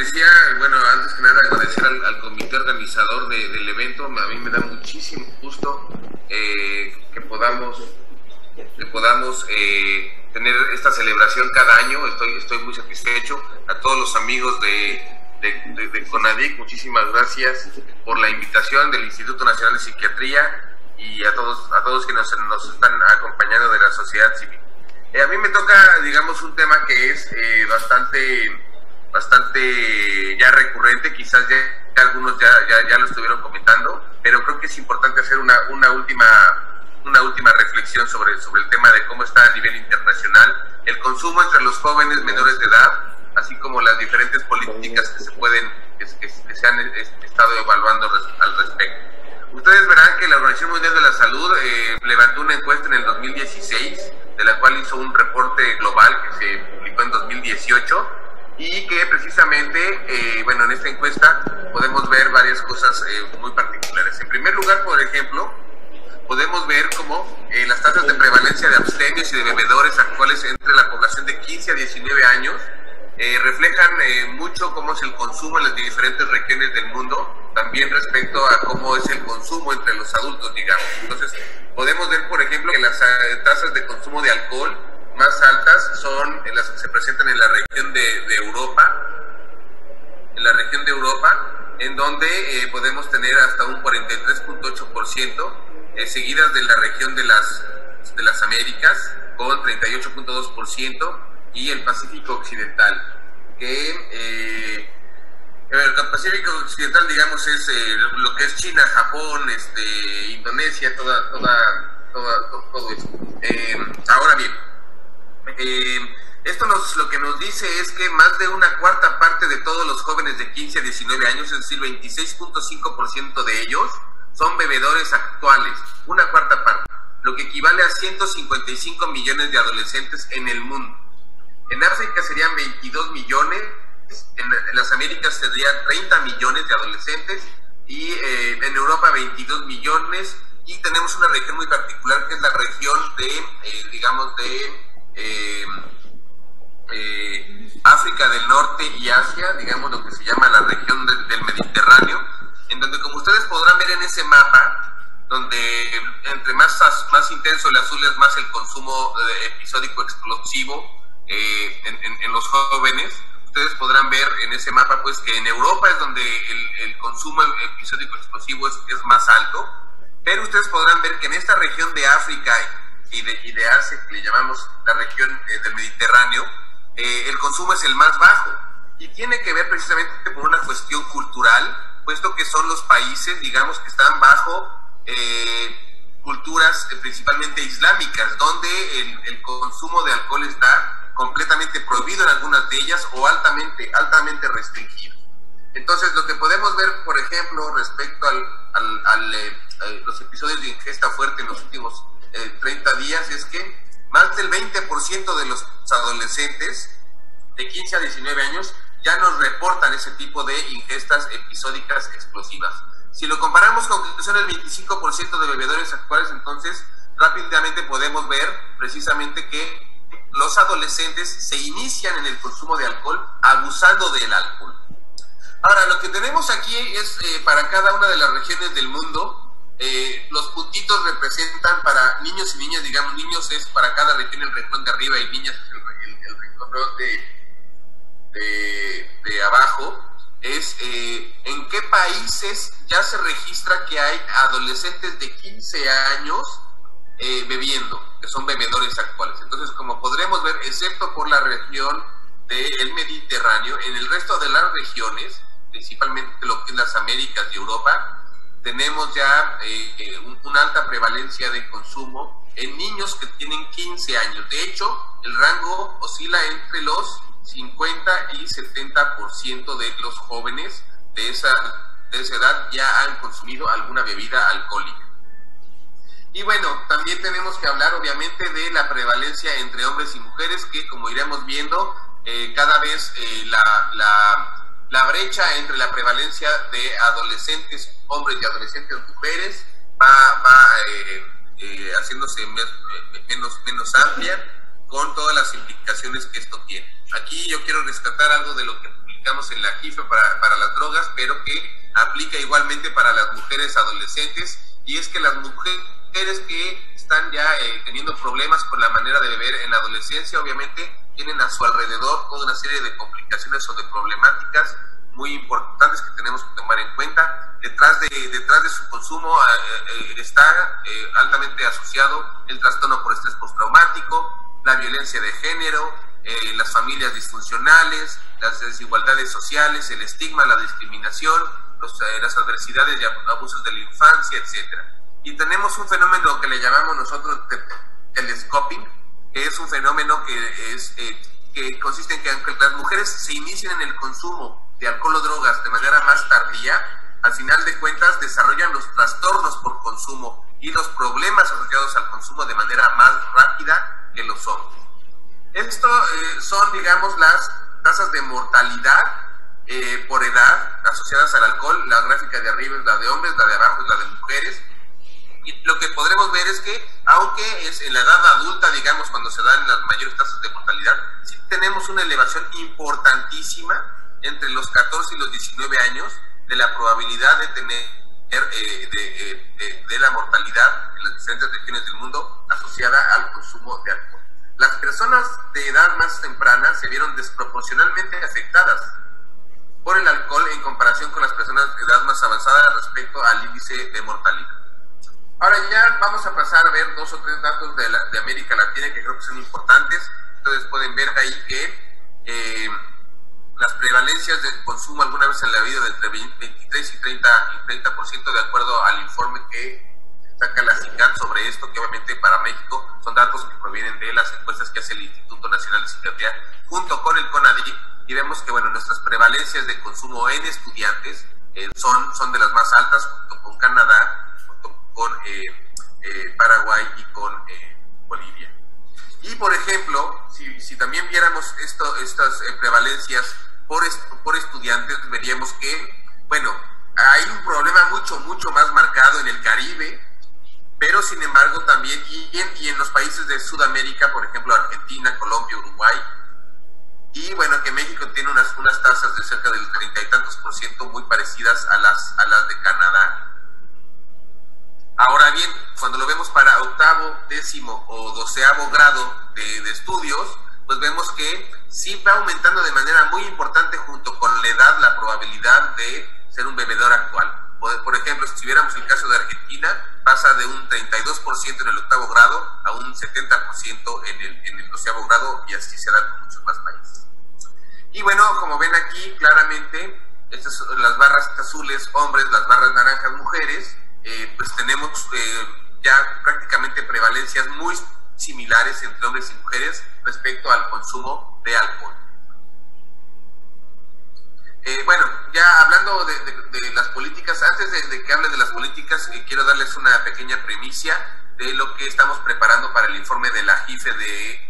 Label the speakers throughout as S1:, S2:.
S1: decía, bueno, antes que nada agradecer al comité organizador del evento. A mí me da muchísimo gusto que podamos tener esta celebración cada año. Estoy muy satisfecho. A todos los amigos de CONADIC, muchísimas gracias por la invitación del Instituto Nacional de Psiquiatría y a todos que nos están acompañando de la sociedad civil. A mí me toca, digamos, un tema que es bastante ya recurrente, quizás ya algunos ya lo estuvieron comentando, pero creo que es importante hacer una última reflexión sobre el tema de cómo está a nivel internacional el consumo entre los jóvenes menores de edad, así como las diferentes políticas que se han estado evaluando al respecto. Ustedes verán que la Organización Mundial de la Salud levantó una encuesta en el 2016, de la cual hizo un reporte global que se publicó en 2018, y que precisamente, en esta encuesta podemos ver varias cosas muy particulares. En primer lugar, por ejemplo, podemos ver cómo las tasas de prevalencia de abstemios y de bebedores actuales entre la población de 15 a 19 años reflejan mucho cómo es el consumo en las diferentes regiones del mundo, también respecto a cómo es el consumo entre los adultos, digamos. Entonces, podemos ver, por ejemplo, que las tasas de consumo de alcohol más altas son las que se presentan en la región de Europa, en donde podemos tener hasta un 43.8%, seguidas de la región de las Américas, con 38.2%, y el Pacífico Occidental, que el Pacífico Occidental, digamos, es lo que es China, Japón, Indonesia, todo eso. Ahora bien, esto lo que nos dice es que más de una cuarta parte de todos los jóvenes de 15 a 19 años, es decir, 26.5% de ellos, son bebedores actuales, una cuarta parte, lo que equivale a 155 millones de adolescentes en el mundo. En África serían 22 millones, en las Américas serían 30 millones de adolescentes, y en Europa 22 millones, y tenemos una región muy particular que es la región África del Norte y Asia, digamos lo que se llama la región del Mediterráneo, en donde, como ustedes podrán ver en ese mapa, donde entre más intenso el azul es más el consumo episódico explosivo en los jóvenes. Ustedes podrán ver en ese mapa pues que en Europa es donde el consumo episódico explosivo es más alto, pero ustedes podrán ver que en esta región de África y de Asia, que le llamamos la región del Mediterráneo, el consumo es el más bajo, y tiene que ver precisamente por una cuestión cultural, puesto que son los países, digamos, que están bajo culturas principalmente islámicas, donde el consumo de alcohol está completamente prohibido en algunas de ellas, o altamente restringido. Entonces, lo que podemos ver, por ejemplo, respecto a los episodios de ingesta fuerte en los últimos 30 días, es que más del 20% de los adolescentes de 15 a 19 años ya nos reportan ese tipo de ingestas episódicas explosivas. Si lo comparamos con que son el 25% de bebedores actuales, entonces rápidamente podemos ver precisamente que los adolescentes se inician en el consumo de alcohol abusando del alcohol. Ahora, lo que tenemos aquí es para cada una de las regiones del mundo, los puntitos representan para niños y niñas, digamos, niños es para cada región el renglón de arriba y niñas es el renglón de abajo. Es en qué países ya se registra que hay adolescentes de 15 años bebiendo, que son bebedores actuales. Entonces, como podremos ver, excepto por la región del Mediterráneo, en el resto de las regiones, principalmente lo que es las Américas y Europa, tenemos ya una alta prevalencia de consumo en niños que tienen 15 años. De hecho, el rango oscila entre los 50 y 70% de los jóvenes de esa edad ya han consumido alguna bebida alcohólica. Y bueno, también tenemos que hablar obviamente de la prevalencia entre hombres y mujeres, que como iremos viendo, cada vez la brecha entre la prevalencia de adolescentes hombres y adolescentes mujeres va haciéndose menos amplia, con todas las implicaciones que esto tiene. Aquí yo quiero rescatar algo de lo que publicó ubicamos en la GIFE para las drogas, pero que aplica igualmente para las mujeres adolescentes, y es que las mujeres que están ya teniendo problemas con la manera de beber en la adolescencia, obviamente tienen a su alrededor toda una serie de complicaciones o de problemáticas muy importantes que tenemos que tomar en cuenta. Detrás de su consumo está altamente asociado el trastorno por estrés postraumático, la violencia de género, las familias disfuncionales, las desigualdades sociales, el estigma, la discriminación, las adversidades y abusos de la infancia, etcétera. Y tenemos un fenómeno que le llamamos nosotros telescoping, que es un fenómeno que consiste en que aunque las mujeres se inicien en el consumo de alcohol o drogas de manera más tardía, al final de cuentas desarrollan los trastornos por consumo y los problemas asociados al consumo de manera más rápida que los hombres. Esto son, digamos, las tasas de mortalidad por edad asociadas al alcohol. La gráfica de arriba es la de hombres, la de abajo es la de mujeres. Y lo que podremos ver es que, aunque es en la edad adulta, digamos, cuando se dan las mayores tasas de mortalidad, sí tenemos una elevación importantísima entre los 14 y los 19 años de la probabilidad de tener de la mortalidad en las diferentes regiones del mundo asociada al consumo de alcohol. Las personas de edad más temprana se vieron desproporcionalmente afectadas por el alcohol en comparación con las personas de edad más avanzada respecto al índice de mortalidad. Ahora ya vamos a pasar a ver 2 o 3 datos de América Latina que creo que son importantes. Entonces pueden ver ahí que las prevalencias de consumo alguna vez en la vida de entre 23 y 30% de acuerdo al informe que saca la CICAD sobre esto, que obviamente para México son datos que provienen de las encuestas que hace el Instituto Nacional de Psiquiatría junto con el CONADIC, y vemos que bueno, nuestras prevalencias de consumo en estudiantes son de las más altas junto con Canadá, junto con Paraguay y con Bolivia. Y por ejemplo, si también viéramos estas prevalencias por estudiantes, veríamos que, bueno, hay un problema mucho más marcado en el Caribe, pero sin embargo también y en los países de Sudamérica, por ejemplo Argentina, Colombia, Uruguay, y bueno, que México tiene unas tasas de cerca del 30 y tantos % muy parecidas a las de Canadá. Ahora bien, cuando lo vemos para 8º, 10º o 12º grado de estudios, pues vemos que sí va aumentando de manera muy importante junto con la edad la probabilidad de ser un bebedor actual. Por ejemplo, si viéramos el caso de Argentina, pasa de un 32% en el 8º grado a un 70% en el 12º grado, y así se da con muchos más países. Y bueno, como ven aquí claramente, estas son las barras azules hombres, las barras naranjas mujeres, pues tenemos ya prácticamente prevalencias muy similares entre hombres y mujeres respecto al consumo de alcohol. Bueno, ya hablando de las políticas, antes de que hable de las políticas, quiero darles una pequeña primicia de lo que estamos preparando para el informe de la GIFE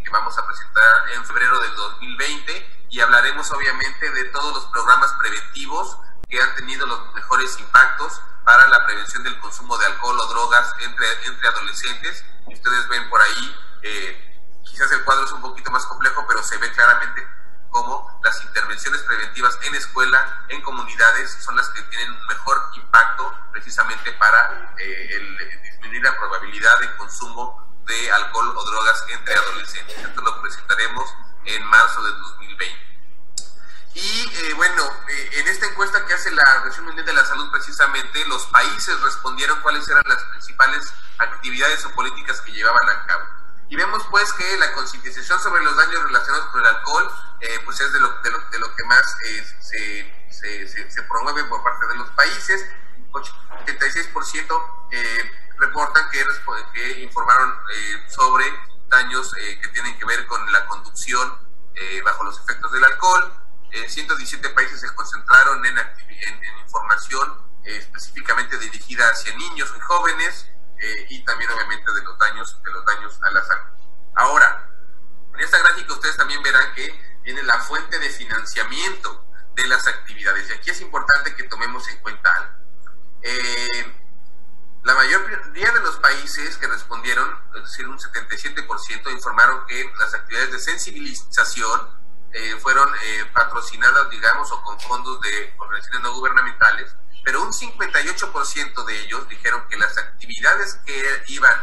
S1: que vamos a presentar en febrero del 2020, y hablaremos obviamente de todos los programas preventivos que han tenido los mejores impactos para la prevención del consumo de alcohol o drogas entre adolescentes. Y ustedes ven por ahí, quizás el cuadro es un poquito más complejo, pero se ve claramente cómo las intervenciones preventivas en escuela, en comunidades, son las que tienen un mejor impacto precisamente para disminuir la probabilidad de consumo de alcohol o drogas entre adolescentes. Esto lo presentaremos en marzo de 2020. Y bueno, en esta encuesta que hace la Organización Mundial de la Salud, precisamente los países respondieron cuáles eran las principales actividades o políticas que llevaban a cabo. Y vemos pues que la concientización sobre los daños relacionados con el alcohol pues es de lo que más se promueve por parte de los países. 86% reportan que informaron sobre daños que tienen que ver con la conducción bajo los efectos del alcohol. 117 países se concentraron en información específicamente dirigida hacia niños y jóvenes, y también obviamente de los daños a la salud. Ahora, en esta gráfica ustedes también verán que viene la fuente de financiamiento de las actividades, y aquí es importante que tomemos en cuenta algo. La mayoría de los países que respondieron, es decir, un 77%, informaron que las actividades de sensibilización fueron patrocinadas, digamos, o con fondos de organizaciones no gubernamentales, pero un 58% de ellos dijeron que las actividades que iban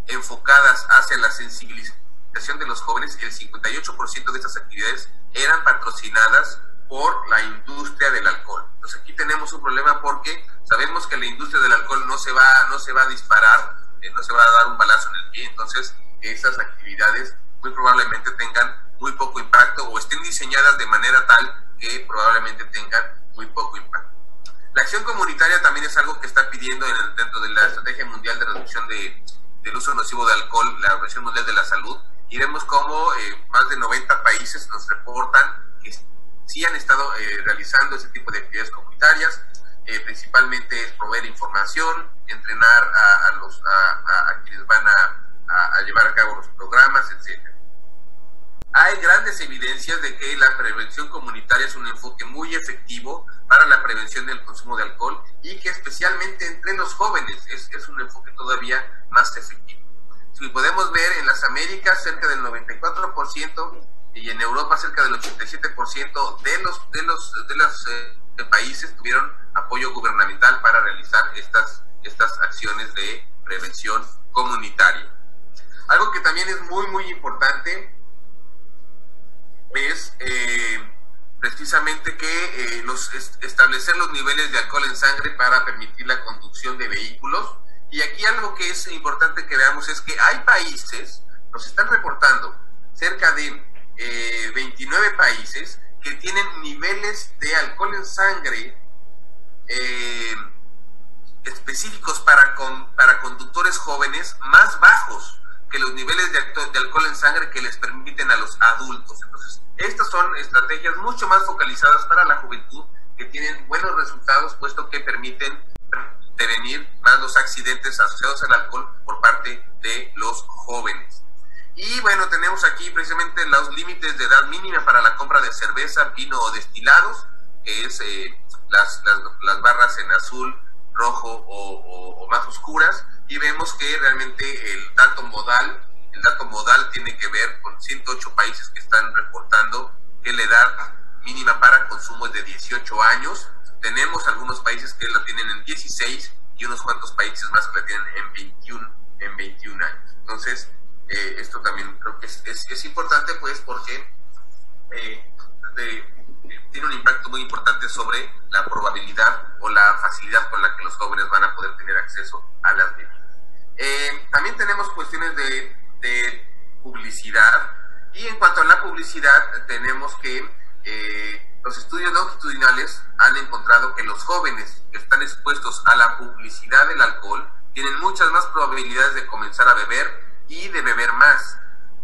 S1: enfocadas hacia la sensibilización de los jóvenes, el 58% de estas actividades eran patrocinadas por la industria del alcohol. Entonces aquí tenemos un problema porque sabemos que la industria del alcohol no se va a disparar, no se va a dar un balazo en el pie, entonces esas actividades muy probablemente tengan muy poco impacto o estén diseñadas de manera tal que probablemente tengan muy poco impacto. La acción comunitaria también es algo que está pidiendo dentro de la Estrategia Mundial de Reducción del Uso Nocivo de Alcohol, la Organización Mundial de la Salud, y vemos cómo más de 90 países nos reportan que sí han estado realizando ese tipo de actividades comunitarias. Principalmente es proveer información, entrenar a quienes van a llevar a cabo los programas, etc. Hay grandes evidencias de que la prevención comunitaria es un enfoque muy efectivo para la prevención del consumo de alcohol y que especialmente entre los jóvenes es un enfoque todavía más efectivo. Si podemos ver en las Américas cerca del 94% y en Europa cerca del 87% de los países tuvieron apoyo gubernamental para realizar estas acciones de prevención comunitaria. Algo que también es muy muy importante es precisamente que establecer los niveles de alcohol en sangre para permitir la conducción de vehículos. Y aquí algo que es importante que veamos es que hay países, nos están reportando cerca de 29 países que tienen niveles de alcohol en sangre específicos para conductores jóvenes más bajos que los niveles de alcohol en sangre que les permiten a los adultos. Entonces, estas son estrategias mucho más focalizadas para la juventud que tienen buenos resultados, puesto que permiten prevenir más los accidentes asociados al alcohol por parte de los jóvenes. Y bueno, tenemos aquí precisamente los límites de edad mínima para la compra de cerveza, vino o destilados, que es las barras en azul, rojo o más oscuras, y vemos que realmente el dato modal tiene que ver con 108 países que están reportando que la edad mínima para consumo es de 18 años. Tenemos algunos países que la tienen en 16 y unos cuantos países más que la tienen en 21 años. Entonces, esto también creo que es importante, pues, porque tiene un impacto muy importante sobre la probabilidad o la facilidad con la que los jóvenes van a poder tener acceso a las bebidas. También tenemos cuestiones de publicidad, y en cuanto a la publicidad tenemos que los estudios longitudinales han encontrado que los jóvenes que están expuestos a la publicidad del alcohol tienen muchas más probabilidades de comenzar a beber y de beber más.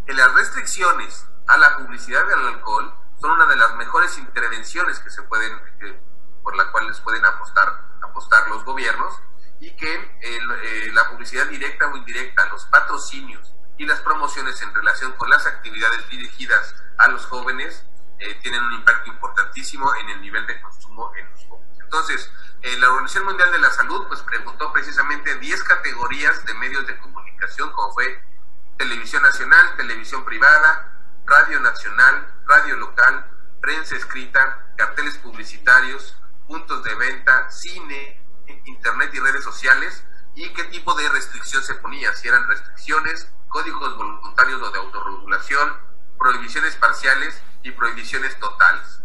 S1: Que las restricciones a la publicidad del alcohol son una de las mejores intervenciones por la cual les pueden apostar los gobiernos, y que la publicidad directa o indirecta, los patrocinios y las promociones en relación con las actividades dirigidas a los jóvenes tienen un impacto importantísimo en el nivel de consumo en los jóvenes. Entonces, la Organización Mundial de la Salud pues preguntó precisamente 10 categorías de medios de comunicación, como fue televisión nacional, televisión privada, radio nacional, radio local, prensa escrita, carteles publicitarios, puntos de venta, cine, internet y redes sociales, y qué tipo de restricción se ponía, si eran restricciones, códigos voluntarios o de autorregulación, prohibiciones parciales y prohibiciones totales.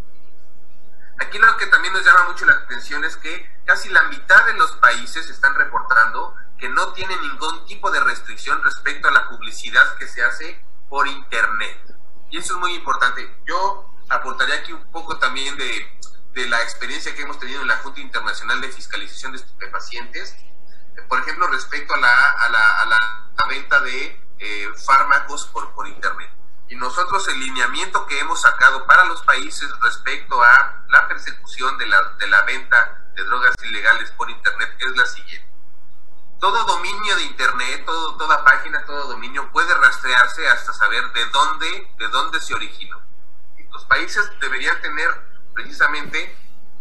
S1: Aquí lo que también nos llama mucho la atención es que casi la mitad de los países están reportando que no tienen ningún tipo de restricción respecto a la publicidad que se hace por internet. Y eso es muy importante. Yo aportaría aquí un poco también de la experiencia que hemos tenido en la Junta Internacional de Fiscalización de Estupefacientes, por ejemplo, respecto a la venta de fármacos por internet. Y nosotros el lineamiento que hemos sacado para los países respecto a la persecución de la venta de drogas ilegales por internet es la siguiente. Todo dominio de internet, toda página, todo dominio puede rastrearse hasta saber de dónde se originó. Y los países deberían tener precisamente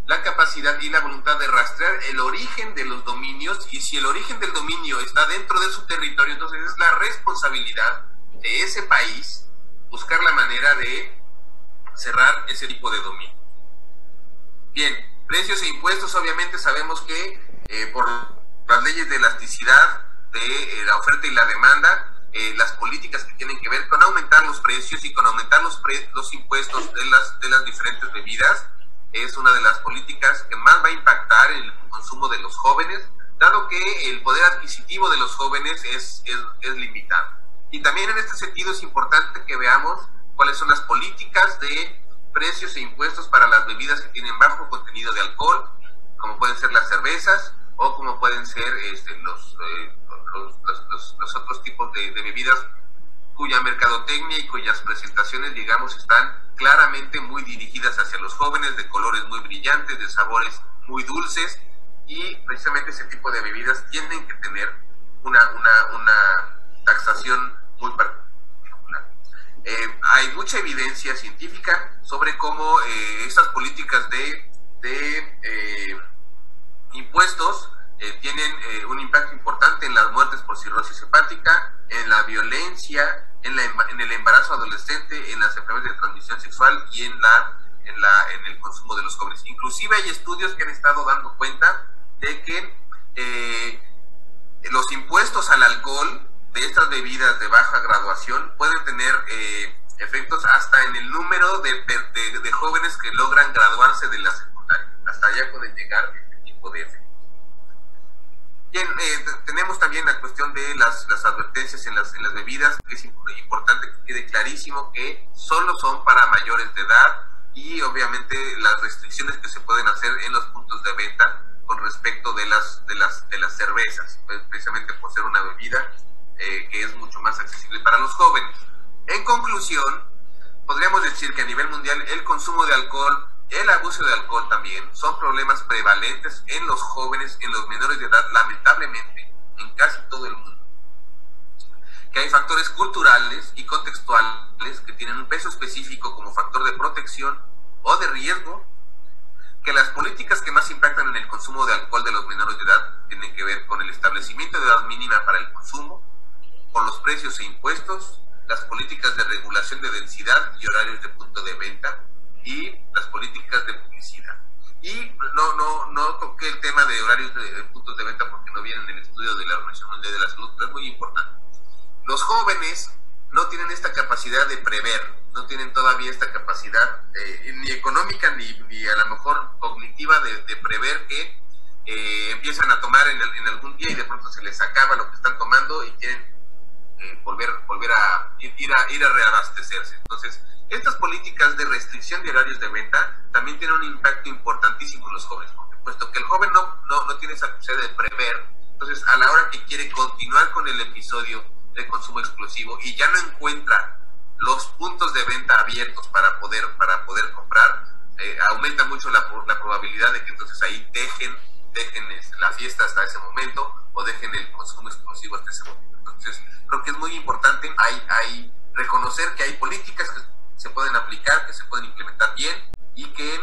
S1: la capacidad y la voluntad de rastrear el origen de los dominios, y si el origen del dominio está dentro de su territorio, entonces es la responsabilidad de ese país buscar la manera de cerrar ese tipo de dominio. Bien, precios e impuestos, obviamente sabemos que por las leyes de elasticidad de la oferta y la demanda, las políticas que tienen que ver con aumentar los precios y con aumentar los impuestos de las diferentes bebidas, es una de las políticas que más va a impactar en el consumo de los jóvenes, dado que el poder adquisitivo de los jóvenes es limitado. Y también en este sentido es importante que veamos cuáles son las políticas de precios e impuestos para las bebidas que tienen bajo contenido de alcohol, como pueden ser las cervezas o como pueden ser los otros tipos de bebidas cuya mercadotecnia y cuyas presentaciones, digamos, están claramente muy dirigidas hacia los jóvenes, de colores muy brillantes, de sabores muy dulces, y precisamente ese tipo de bebidas tienen que tener una taxación muy particular. Hay mucha evidencia científica sobre cómo estas políticas de impuestos tienen un impacto importante en las muertes por cirrosis hepática, en la violencia, en el embarazo adolescente, en las enfermedades de transmisión sexual y en el consumo de los jóvenes. Inclusive hay estudios que han estado dando cuenta de que los impuestos al alcohol de estas bebidas de baja graduación pueden tener efectos hasta en el número de jóvenes que logran graduarse de la secundaria. Hasta allá pueden llegar este tipo de efectos. Bien, tenemos también la cuestión de las advertencias en las bebidas. Es importante que quede clarísimo que solo son para mayores de edad, y obviamente las restricciones que se pueden hacer en los puntos de venta con respecto de las cervezas, precisamente por ser una bebida que es mucho más accesible para los jóvenes. En conclusión, podríamos decir que a nivel mundial el consumo de alcohol, el abuso de alcohol también, son problemas prevalentes en los jóvenes, en los menores de edad, lamentablemente, en casi todo el mundo. Que hay factores culturales y contextuales que tienen un peso específico como factor de protección o de riesgo, que las políticas que más impactan en el consumo de alcohol de los menores de edad tienen que ver con el establecimiento de edad mínima para el consumo, con los precios e impuestos, las políticas de regulación de densidad y horarios de punto de venta, y las políticas de publicidad. Y no toqué el tema de horarios de puntos de venta porque no viene en el estudio de la Organización Mundial de la Salud, pero es muy importante. Los jóvenes no tienen esta capacidad de prever, no tienen todavía esta capacidad ni económica ni a lo mejor cognitiva de prever que empiezan a tomar en algún día y de pronto se les acaba lo que están tomando y quieren volver a ir a reabastecerse. Entonces, estas políticas de restricción de horarios de venta también tienen un impacto importantísimo en los jóvenes, porque puesto que el joven no tiene esa capacidad de prever, entonces a la hora que quiere continuar con el episodio de consumo explosivo y ya no encuentra los puntos de venta abiertos para poder comprar, aumenta mucho la probabilidad de que entonces ahí dejen la fiesta hasta ese momento o dejen el consumo explosivo hasta ese momento. Entonces creo que es muy importante hay reconocer que hay políticas que se pueden aplicar, que se pueden implementar bien, y que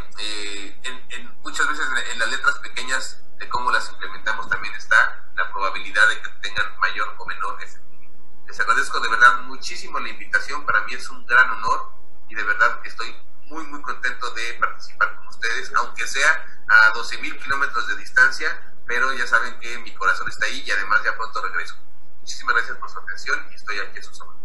S1: muchas veces en las letras pequeñas de cómo las implementamos también está la probabilidad de que tengan mayor o menor efectividad. Les agradezco de verdad muchísimo la invitación, para mí es un gran honor y de verdad estoy muy muy contento de participar con ustedes, aunque sea a 12,000 kilómetros de distancia, pero ya saben que mi corazón está ahí y además ya pronto regreso. Muchísimas gracias por su atención y estoy aquí a sus órdenes.